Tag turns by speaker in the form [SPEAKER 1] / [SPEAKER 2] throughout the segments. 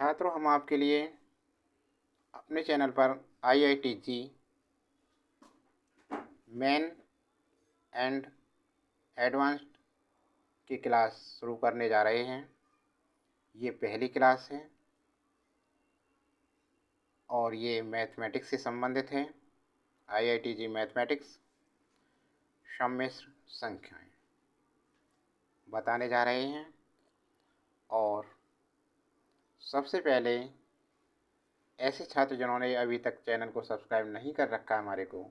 [SPEAKER 1] छात्रों, हम आपके लिए अपने चैनल पर IITG मेन एंड एडवांस्ड की क्लास शुरू करने जा रहे हैं। ये पहली क्लास है और ये मैथमेटिक्स से संबंधित है। IITG मैथमेटिक्स सम्मिश्र संख्याएं बताने जा रहे हैं। और सबसे पहले ऐसे छात्र जिन्होंने अभी तक चैनल को सब्सक्राइब नहीं कर रखा हमारे को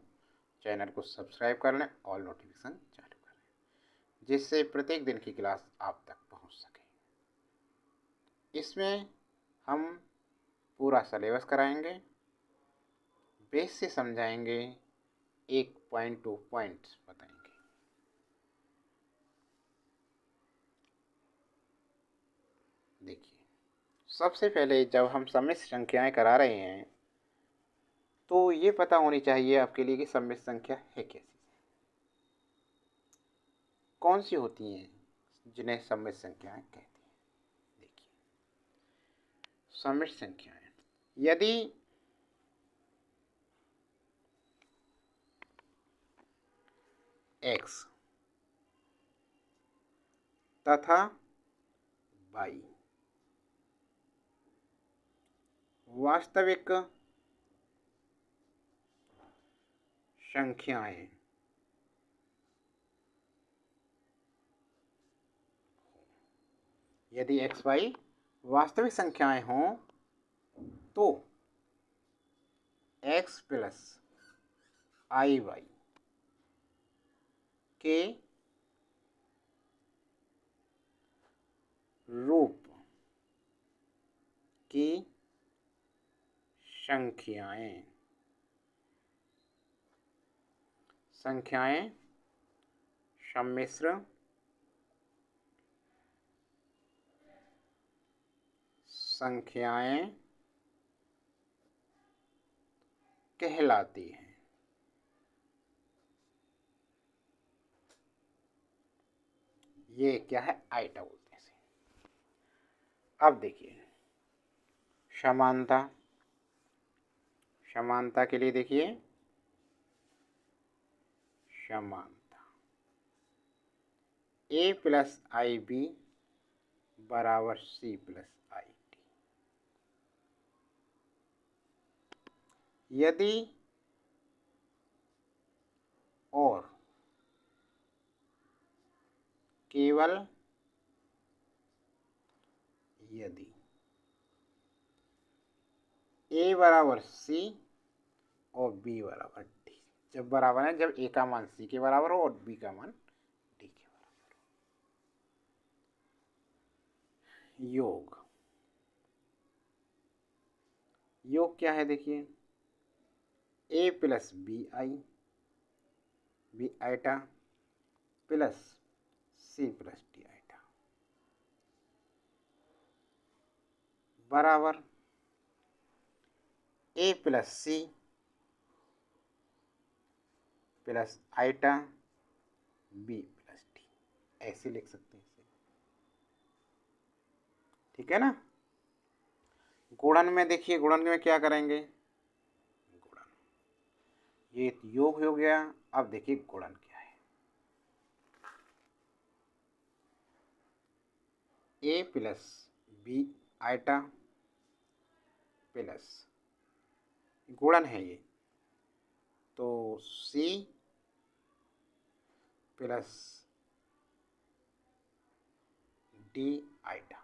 [SPEAKER 1] चैनल को सब्सक्राइब कर लें और नोटिफिकेशन चालू कर लें, जिससे प्रत्येक दिन की क्लास आप तक पहुंच सके। इसमें हम पूरा सिलेबस कराएंगे, बेस से समझाएंगे, एक पॉइंट टू पॉइंट बताएंगे। देखिए, सबसे पहले जब हम सम्मिश्र संख्याएं करा रहे हैं तो ये पता होनी चाहिए आपके लिए कि सम्मिश्र संख्या है कैसी, कौन सी होती हैं जिन्हें सम्मिश्र संख्याएं कहते हैं। देखिए, सम्मिश्र संख्याएं यदि x तथा y वास्तविक संख्याएं यदि x y वास्तविक संख्याएं हों तो x प्लस आई वाई के रूप की संख्याएं सम्मिश्र संख्याएं कहलाती हैं। ये क्या है? आइटा बोलते हैं इसे। अब देखिए, समानता के लिए देखिए, समानता a प्लस आई बी बराबर c प्लस आई डी। यदि और केवल यदि a बराबर c और b बराबर d, जब बराबर है, जब a का मान c के बराबर हो और b का मान d के बराबर हो। योग क्या है? देखिए, a plus B iota plus c plus D iota बराबर a plus C plus iota b plus D, ऐसे लिख सकते हैं इसे। ठीक है ना? गुणन में देखिए, गुणन में क्या करेंगे? गुणन, ये योग हो गया। अब देखिए गुणन क्या है। a plus B iota plus, गुणन है ये, तो c प्लस डी आइटा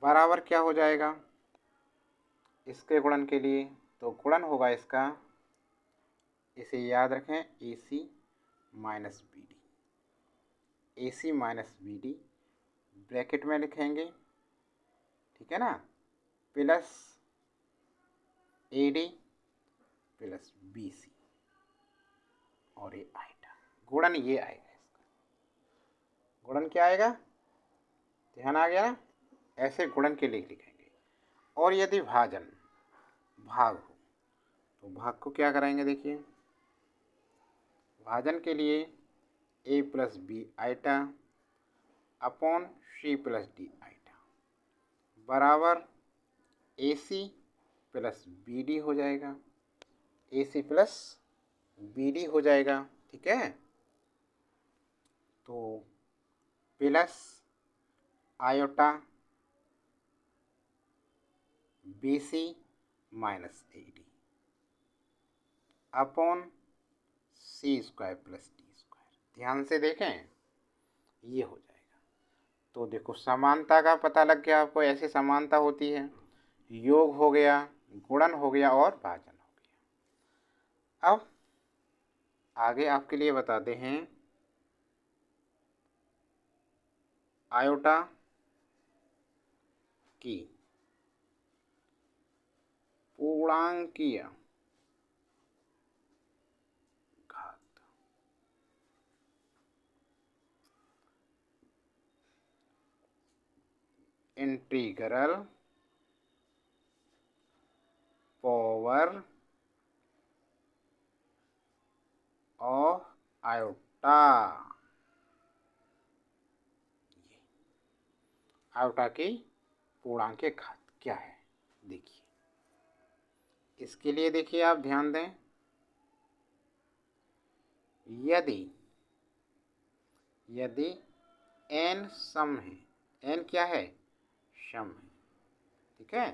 [SPEAKER 1] बराबर क्या हो जाएगा इसके गुणन के लिए? तो गुणन होगा इसका, इसे याद रखें, A C minus B D. A C minus B D bracket में लिखेंगे, ठीक है ना, plus A D plus B C और ये आइटा। गुणन ये आएगा इसका। गुणन क्या आएगा? ध्यान आ गया ना? ऐसे गुणन के लिए लिखेंगे। और यदि भाग हो तो भाग को क्या करेंगे? देखिए, भाजन के लिए a plus B iota upon c plus D iota बराबर A C plus B D हो जाएगा, A C plus B D हो जाएगा। ठीक है, तो plus iota B C minus A D upon C square plus D square. ध्यान से देखें, ये हो जाएगा। तो देखो समानता का पता लग गया आपको, ऐसे समानता होती है, योग हो गया, गुणन हो गया और भाजन हो गया। अब आगे आपके लिए बताते हैं आयोटा की पूर्णांकीय घात। Integral power of iota. Iota की पूर्णांकीय घात क्या है देखिए, इसके लिए देखिए आप ध्यान दें, यदि n सम है, n क्या है, सम है, ठीक है,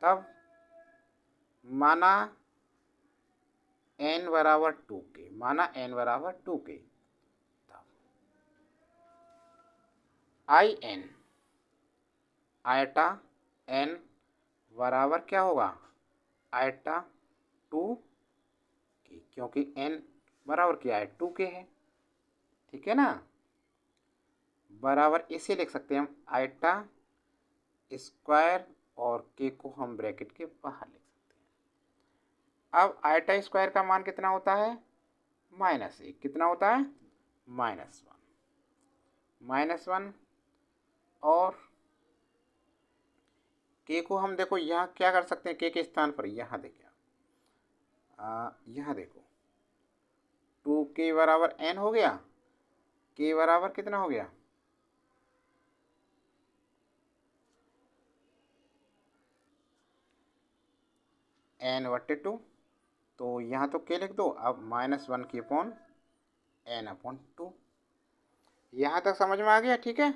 [SPEAKER 1] तब माना n बराबर 2k, माना n बराबर 2k, तब आई n आयटा n बराबर क्या होगा, आयटा 2k, क्योंकि n बराबर क्या है, 2k है। ठीक है ना, बराबर इसे लिख सकते हैं हम आयटा स्क्वायर और k को हम ब्रैकेट के बाहर लिख सकते हैं। अब आयटा स्क्वायर का मान कितना होता है, -1, कितना होता है, -1 और k को हम देखो यहाँ क्या कर सकते हैं, k के स्थान पर यहाँ देखिए, यहाँ देखो 2k बराबर n हो गया, k बराबर कितना हो गया, n/2, तो यहाँ तो k लिख दो। अब -1 की अपॉन n/2, यहाँ तक समझ में आ गया। ठीक है,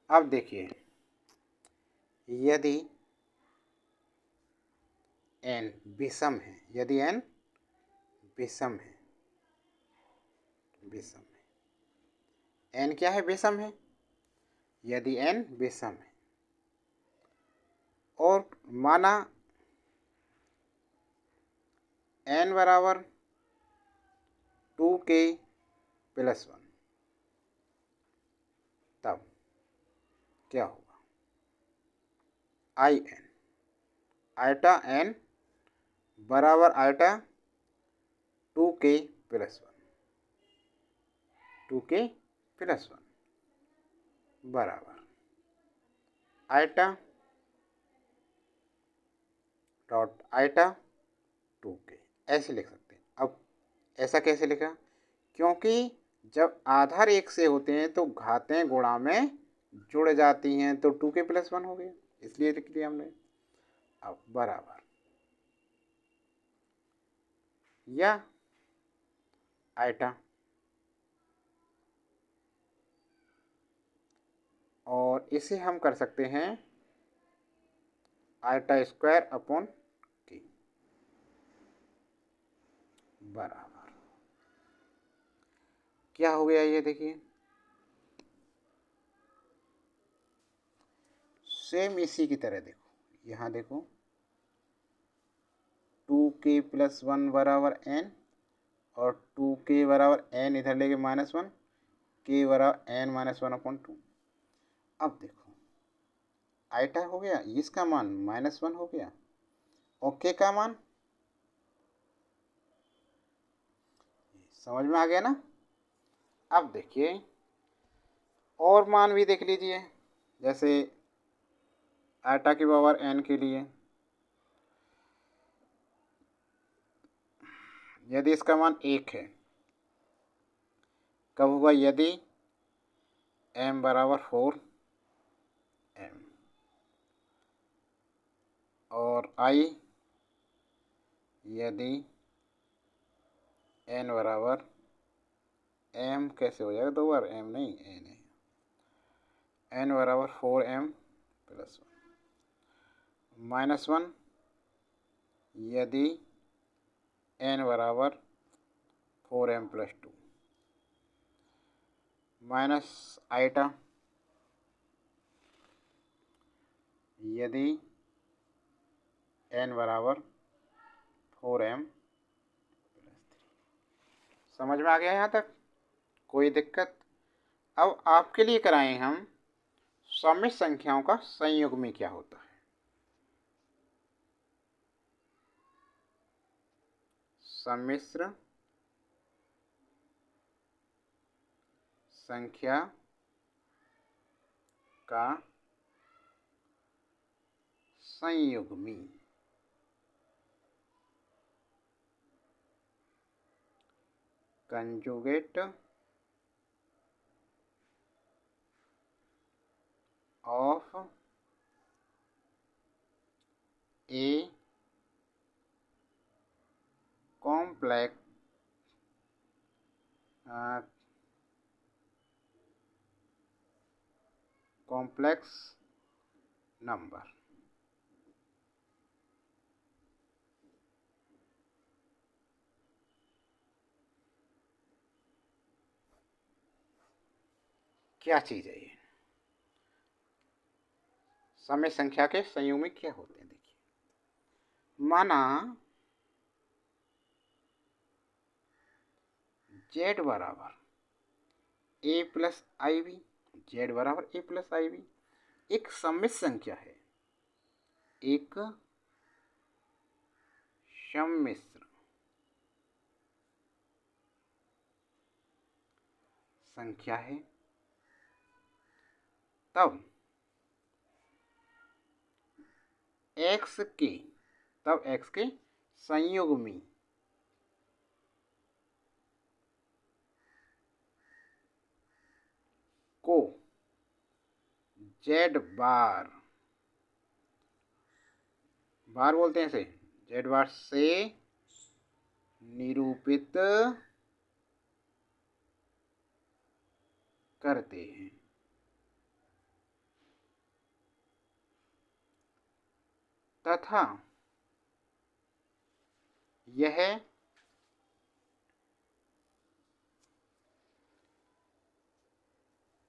[SPEAKER 1] अब देखिए यदि n विषम है, यदि n विषम है, n क्या है, विषम है, यदि n विषम है और माना n बराबर 2k + 1, तब क्या होगा, आई n आयटा n बराबर आयटा 2k + 1, 2k + 1 बराबर आयटा डॉट आयटा 2k, ऐसे लिख सकते हैं। अब ऐसा कैसे लिखा, क्योंकि जब आधार एक से होते हैं तो घातें गुणा में जुड़ जाती हैं, तो 2k + 1 हो गया, इसलिए लिख दिया हमने। अब बराबर या आयटा और इसे हम कर सकते हैं आयटा स्क्वायर अपॉन k बराबर क्या हो गया, ये देखिए सेम इसी की तरह। देखो यहाँ देखो 2k + 1 बराबर n और 2k बराबर n इधर लेके -1, k बराबर n-1/2। अब देखो आयटा हो गया, इसका मान -1 हो गया और k का मान, समझ में आ गया ना। अब देखिए और मान भी देख लीजिए, जैसे आयटा की पावर n के लिए यदि इसका मान 1 है, कब होगा, यदि m बराबर 4 एम, और आई यदि एन बराबर एम कैसे हो जाएगा, 2 बार एम नहीं, एन है, एन बराबर 4m प्लस 1 माइनस 1 यदि एन बराबर 4m प्लस 2 माइनस आइटा यदि एन बराबर 4m प्लस 3। समझ में आ गया यहाँ तक? कोई दिक्कत? अब आपके लिए कराएं हम सम्मिश्र संख्याओं का संयुग्मी क्या होता है। सम्मिश्र संख्या का संयुग्मी, conjugate of a complex complex number. क्या चीज है ये? सम्मिश्र संख्या के संयुग्मी क्या होते हैं? देखिए, माना जेड बराबर ए प्लस आई बी, जेड बराबर ए प्लस आई बी एक सम्मिश्र संख्या है, एक सम्मिश्र संख्या है, तब एक्स के संयुग्मी को जेड बार बोलते हैं, इसे जेड बार से निरूपित करते हैं। तथा यह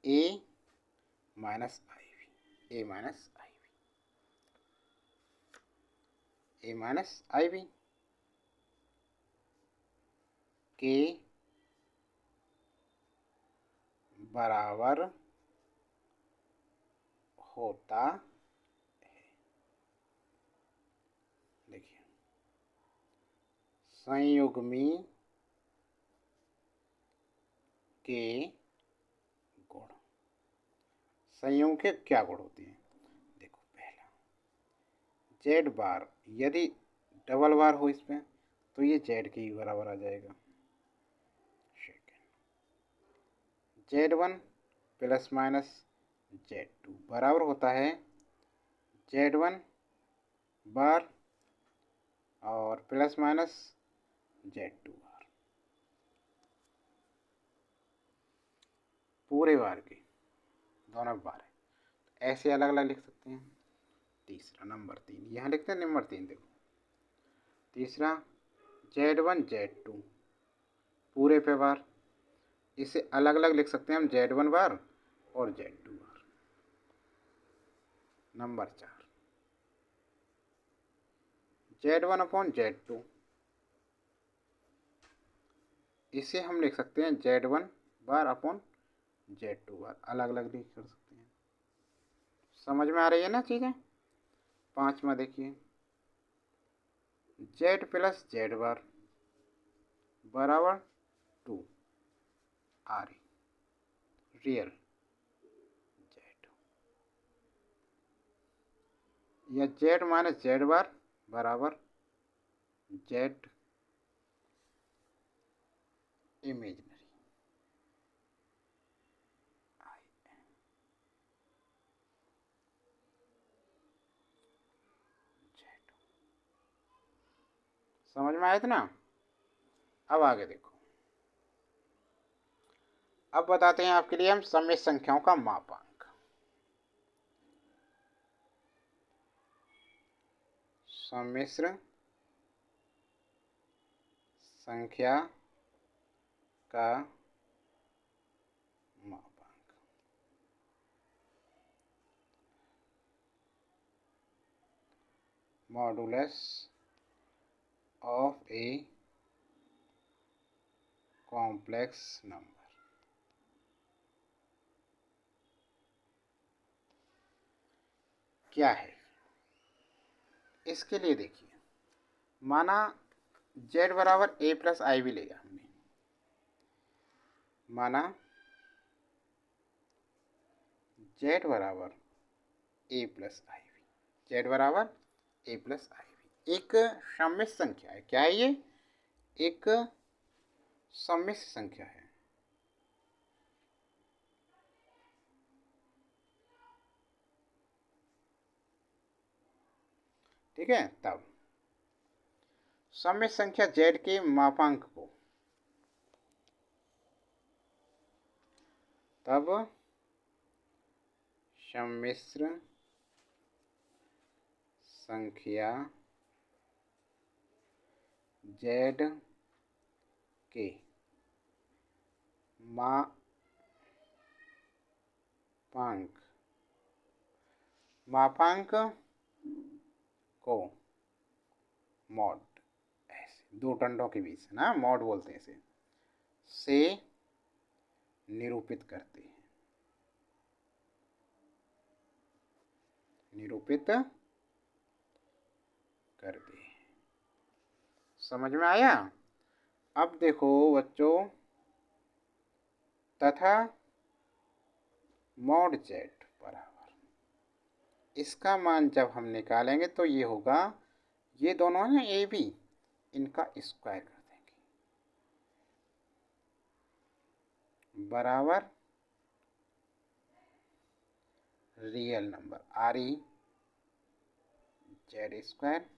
[SPEAKER 1] ए माइनस आई बी, ए माइनस आई बी, ए माइनस आई बी के बराबर होता है। देखिए, संयुग्मी के गुण, संयुग्म के क्या गुण होते हैं? देखो, पहला जेड बार यदि डबल बार हो इसमें तो ये जेड के ही बराबर आ जाएगा। Second, Z one plus minus Z two बराबर होता है जेड वन बार और plus minus Z two bar, पूरे बार के दोनों बार है, ऐसे अलग अलग लिख सकते हैं। तीसरा नंबर 3 यहाँ लिखते हैं, नंबर 3 देखो, तीसरा जेड वन जेड टू पूरे पे बार, इसे अलग अलग लिख सकते हैं हम, जेड वन बार और Z two bar. Number 4 Z one upon Z two, इसे हम लिख सकते हैं Z one bar upon Z two bar, अलग अलग लिख कर सकते हैं। समझ में आ रही है ना चीज़ें? 5वां देखिए, जेड प्लस जेड बार बराबर 2 आर रियल जेड, या जेड माइनस जेड बार बराबर जेड इमेजनरी। समझ में आया था ना। अब आगे देखो, अब बताते हैं आपके लिए हम सम्मिश्र संख्याओं का मापांक। सम्मिश्र संख्या का मापांक। Modulus of a complex number. क्या है इसके लिए? देखिए, माना z बराबर a प्लस आई भी लिया हमने। माना z बराबर a प्लस आई भी, z बराबर a प्लस आई भी एक सम्मिश्र संख्या है। क्या है ये? एक सम्मिश्र संख्या है। ठीक है, तब सम्मिश्र संख्या z के मापांक को, तब सम्मिश्र संख्या z के मापांक को मॉड, ऐसे दो टंडों के बीच ना, मॉड बोलते हैं इसे, से निरूपित करते हैं। निरूपित करते हैं। समझ में आया? अब देखो बच्चों, तथा मॉड z बराबर, इसका मान जब हम निकालेंगे तो ये होगा, ये दोनों है ए बी, इनका स्क्वायर कर देंगे, बराबर real number R E Z square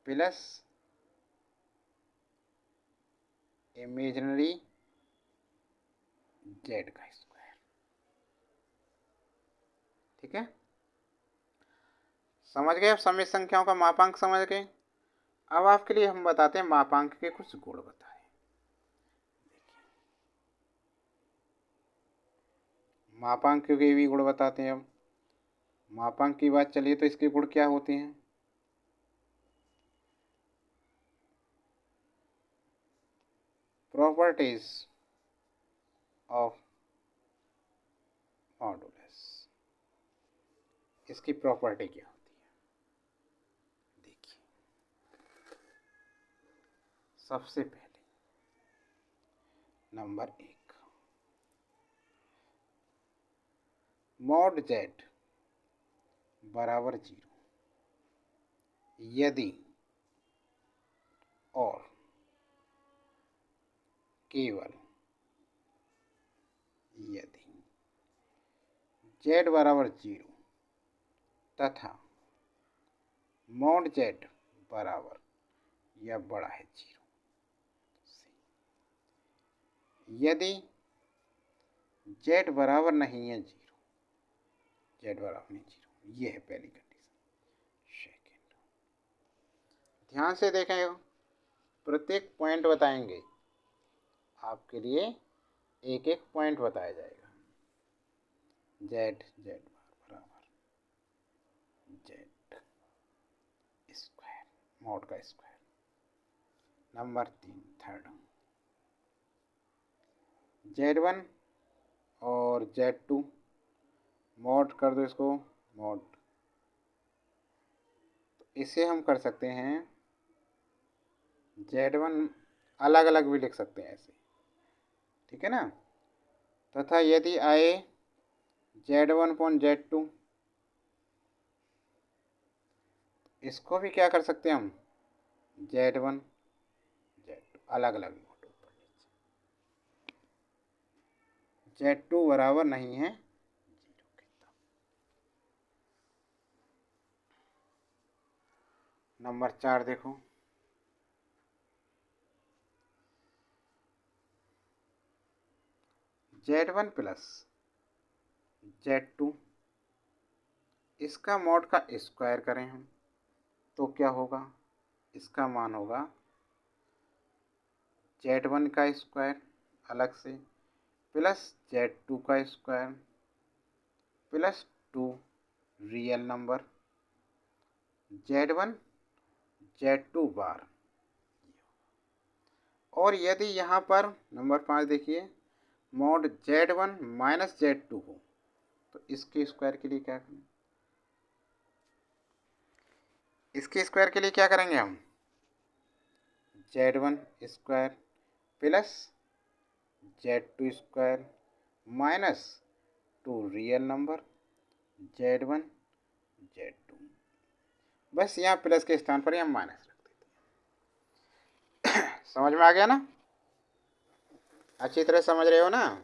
[SPEAKER 1] plus imaginary Z का स्क्वायर। ठीक है, समझ गए? अब सम्मिश्र संख्याओं का मापांक समझ गए। अब आपके लिए हम बताते हैं मापांक के कुछ गुण बताएं। मापांक के भी गुण बताते हैं। अब मापांक की बात चलिए तो इसके गुण क्या होते हैं? प्रॉपर्टीज ऑफ मॉडुलस, इसकी प्रॉपर्टी क्या होती है? देखिए, सबसे पहले नंबर 1, मॉड z बराबर 0 यदि और केवल यदि z बराबर 0 तथा मॉड z बराबर या बड़ा है 0। यदि z बराबर नहीं है 0, z बराबर नहीं 0, ये है पहली कंडीशन। सेकेंड, ध्यान से देखें, प्रत्येक पॉइंट बताएंगे आपके लिए, एक एक पॉइंट बताया जाएगा। z बराबर z स्क्वायर, मॉड का स्क्वायर। नंबर 3, थर्ड, z1 और z2 मॉड कर दो इसको, मॉड, तो इसे हम कर सकते हैं z1 अलग अलग भी लिख सकते हैं ऐसे। ठीक है ना, तथा यदि आए z1 अपॉन z2, इसको भी क्या कर सकते हैं हम, z1 z2 अलग अलग नोट, ऊपर नीचे, z2 बराबर नहीं है 0 के, तब नंबर 4 देखो, Z1 प्लस Z2, इसका मॉड का स्क्वायर करें हम तो क्या होगा, इसका मान होगा Z1 का स्क्वायर अलग से प्लस Z2 का square plus 2 real number Z1 Z2 बार। और यदि यहाँ पर नंबर 5 देखिए, मॉड Z1 माइनस Z2 हो तो इसके स्क्वायर के लिए क्या करें, इसके स्क्वायर के लिए क्या करेंगे हम, Z1 square plus Z2 square minus 2 real number Z1 Z2। बस यहाँ प्लस के स्थान पर हम माइनस रख देते हैं। समझ में आ गया ना, अच्छी तरह समझ रहे हो ना।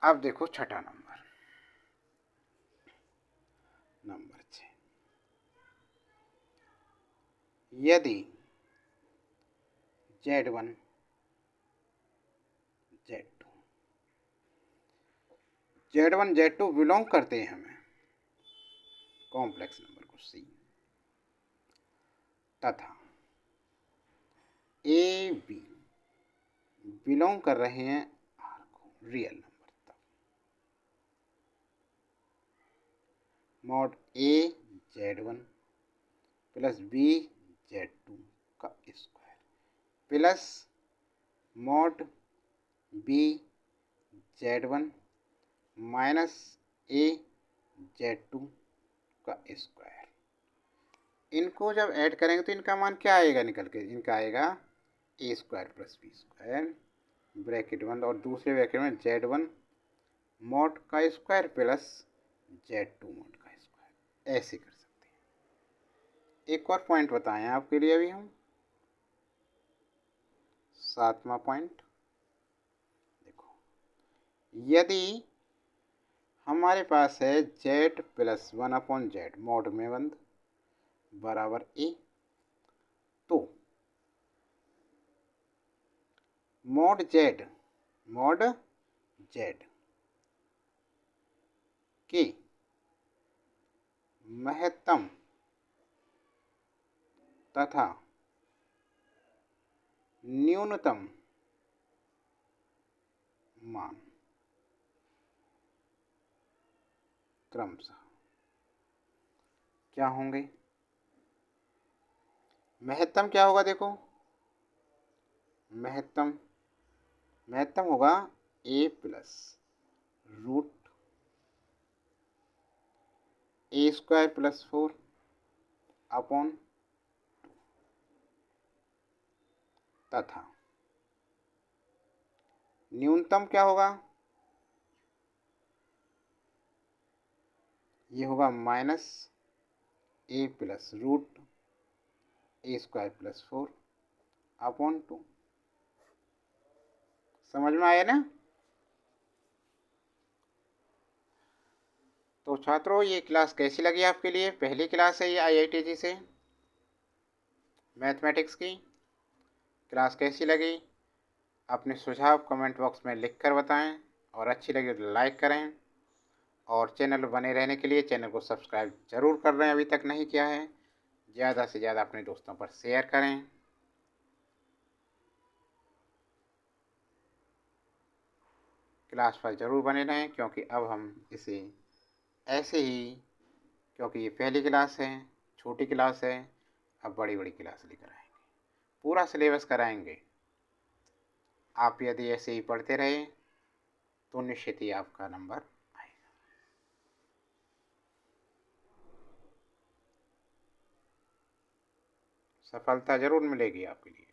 [SPEAKER 1] अब देखो छठा नंबर, नंबर 6, यदि Z1 Z2 Z1 Z2 belong करते हैं हमें कॉम्प्लेक्स नंबर को C तथा ए बी बिलोंग कर रहे हैं R को रियल नंबर, तब mod A Z1 plus B Z2 का square plus mod B Z1 minus A Z2 का स्क्वायर। इनको जब ऐड करेंगे तो इनका मान क्या आएगा निकल के, इनका आएगा A square plus B square bracket बंद और दूसरे ब्रैकेट में Z1 मॉड का स्क्वायर प्लस Z2 मॉड का स्क्वायर, ऐसे कर सकते हैं। एक और पॉइंट बताएं आपके लिए अभी हम, 7वां पॉइंट देखो, यदि हमारे पास है Z प्लस 1/Z मॉड में बंद बराबर ए, तो मॉड Z की महत्तम तथा न्यूनतम मान क्रमशः क्या होंगे, महत्तम क्या होगा, देखो महत्तम होगा ए प्लस रूट ए स्क्वायर प्लस 4 अपॉन तथा न्यूनतम क्या होगा, ये होगा माइनस ए प्लस रूट ए स्क्वायर प्लस 4 अपॉन 2। समझ में आया ना। तो छात्रों, ये क्लास कैसी लगी आपके लिए, पहली क्लास है ये IITG से मैथमेटिक्स की। क्लास कैसी लगी अपने सुझाव कमेंट बॉक्स में लिखकर बताएं, और अच्छी लगी तो लाइक करें, और चैनल बने रहने के लिए चैनल को सब्सक्राइब जरूर कर रहे हैं अभी तक नहीं किया है। ज़्यादा से ज़्यादा अपने दोस्तों पर शेयर करें। क्लास पर ज़रूर बने रहें, क्योंकि अब हम इसे ऐसे ही, क्योंकि ये पहली क्लास है, छोटी क्लास है, अब बड़ी बड़ी क्लास लेकर आएंगे, पूरा सिलेबस कराएंगे। आप यदि ऐसे ही पढ़ते रहे तो निश्चित ही आपका नंबर आएगा। सफलता ज़रूर मिलेगी आपके लिए।